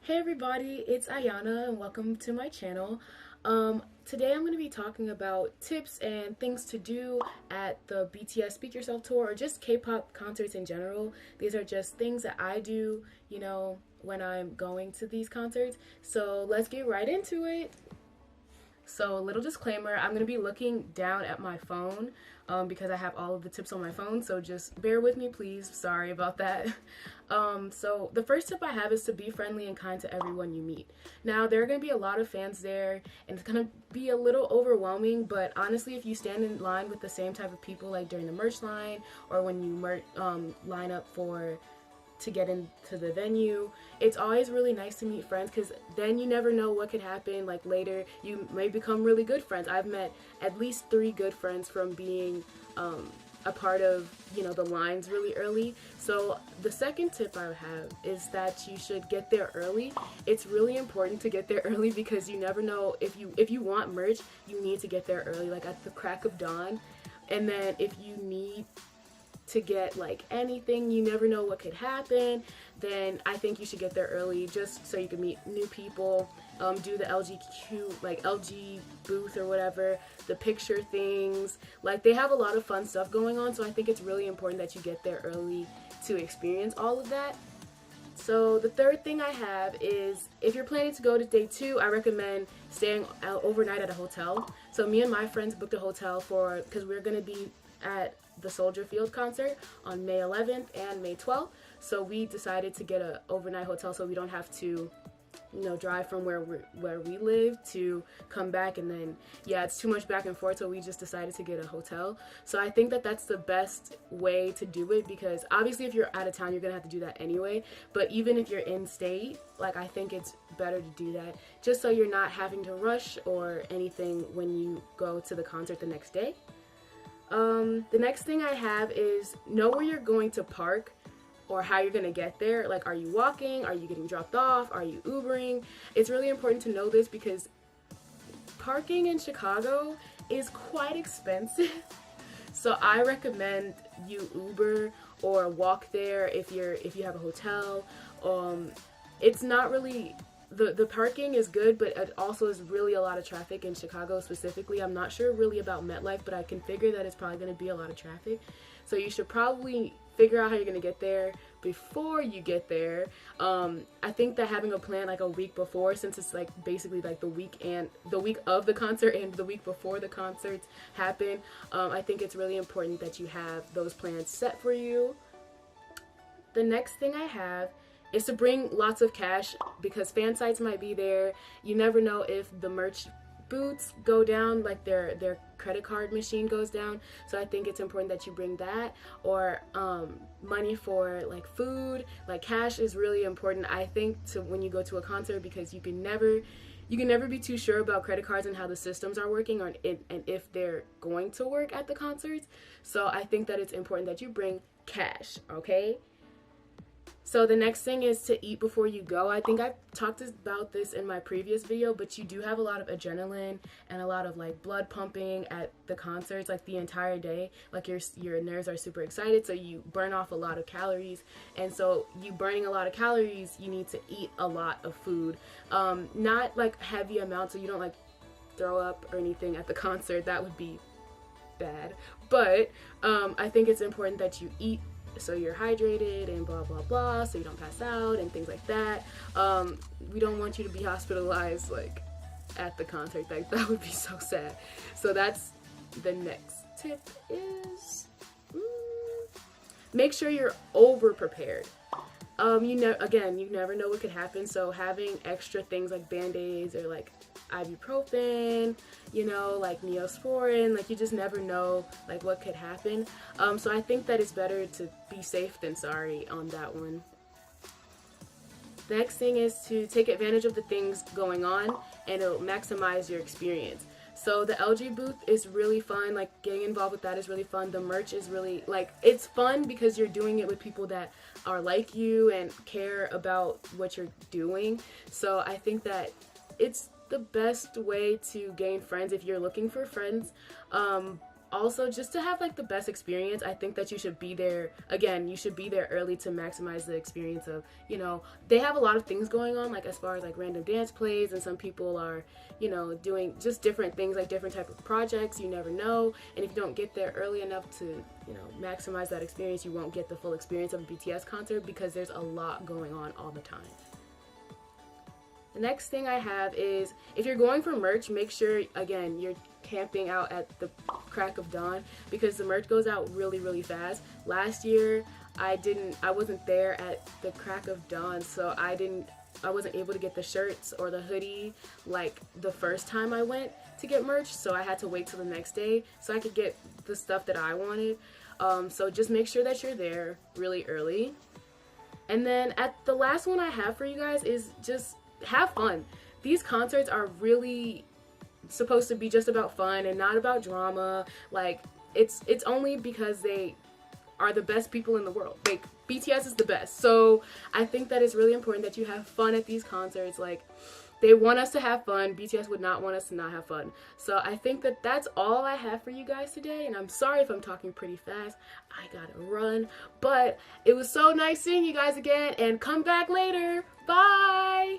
Hey everybody, it's Ayana and welcome to my channel. Today I'm going to be talking about tips and things to do at the BTS Speak Yourself tour or just K-pop concerts in general. These are just things that I do, when I'm going to these concerts. So let's get right into it. So, a little disclaimer, I'm going to be looking down at my phone because I have all of the tips on my phone, so just bear with me, please. Sorry about that. So, the first tip I have is to be friendly and kind to everyone you meet. Now, there are going to be a lot of fans there, and it's going to be a little overwhelming, but honestly, if you stand in line with the same type of people, like during the merch line or when you line up to get into the venue, it's always really nice to meet friends because then you never know what could happen. Like later you may become really good friends. I've met at least 3 good friends from being a part of the lines really early. So the second tip I have is that you should get there early. It's really important to get there early because you never know, if you want merch, you need to get there early, like at the crack of dawn. And then if you need to get like anything, you never know what could happen, then I think you should get there early just so you can meet new people, do the LG booth or whatever, the picture things. Like, they have a lot of fun stuff going on, so I think it's really important that you get there early to experience all of that. So the third thing I have is, if you're planning to go to day 2, I recommend staying overnight at a hotel. So me and my friends booked a hotel because we're going to be at the Soldier Field concert on May 11th and May 12th. So we decided to get an overnight hotel so we don't have to drive from where we live to come back, and then it's too much back and forth, so we just decided to get a hotel. So I think that that's the best way to do it, because obviously if you're out of town you're gonna have to do that anyway, but even if you're in state, I think it's better to do that just so you're not having to rush or anything when you go to the concert the next day. The next thing I have is know where you're going to park or how you're going to get there. Like, are you walking? Are you getting dropped off? Are you Ubering? It's really important to know this because parking in Chicago is quite expensive. So I recommend you Uber or walk there if you have a hotel. It's not really the parking is good, but it also is really a lot of traffic in Chicago specifically. I'm not sure really about MetLife, but I can figure that it's probably going to be a lot of traffic. So you should probably figure out how you're going to get there before you get there. I think that having a plan like a week before, since it's like basically like the week of the concert and the week before the concerts happen, I think it's really important that you have those plans set for you. The next thing I have is to bring lots of cash because fan sites might be there. You never know if the merch booths go down, like their credit card machine goes down. So I think it's important that you bring that, or money for like food. Like, cash is really important, I think, to when you go to a concert, because you can never be too sure about credit cards and how the systems are working, and if they're going to work at the concerts. So I think that it's important that you bring cash, okay? So the next thing is to eat before you go. I think I've talked about this in my previous video, but you do have a lot of adrenaline and a lot of like blood pumping at the concerts, like the entire day. Like your nerves are super excited, so you burn off a lot of calories. And so you burning a lot of calories, you need to eat a lot of food. Not like heavy amounts, so you don't like throw up or anything at the concert. That would be bad. But I think it's important that you eat so you're hydrated and blah blah blah, so you don't pass out and things like that. We don't want you to be hospitalized like at the concert. Like, that would be so sad. So that's the next tip is make sure you're over prepared. You never know what could happen, so having extra things like band-aids or like ibuprofen, like Neosporin, like, you just never know like what could happen. So I think that it's better to be safe than sorry on that one. The next thing is to take advantage of the things going on, and it'll maximize your experience. So the LG booth is really fun. Like, getting involved with that is really fun. The merch is really, like, it's fun because you're doing it with people that are like you and care about what you're doing. So I think that it's the best way to gain friends if you're looking for friends. also just to have like the best experience, I think that you should be there. Again, you should be there early to maximize the experience of, you know, they have a lot of things going on, like as far as like random dance plays, and some people are, you know, doing just different things, like different type of projects. You never know, and if you don't get there early enough to, you know, maximize that experience, you won't get the full experience of a BTS concert because there's a lot going on all the time. The next thing I have is, if you're going for merch, make sure, again, you're camping out at the crack of dawn, because the merch goes out really, really fast. Last year, I wasn't there at the crack of dawn, so I wasn't able to get the shirts or the hoodie like the first time I went to get merch, so I had to wait till the next day so I could get the stuff that I wanted. So just make sure that you're there really early. And then the last one I have for you guys is just have fun. These concerts are really supposed to be just about fun and not about drama. Like, it's only because they are the best people in the world. Like, BTS is the best. So I think that it's really important that you have fun at these concerts. Like, they want us to have fun. BTS would not want us to not have fun. So I think that that's all I have for you guys today. And I'm sorry if I'm talking pretty fast. I gotta run. But it was so nice seeing you guys again. And come back later. Bye!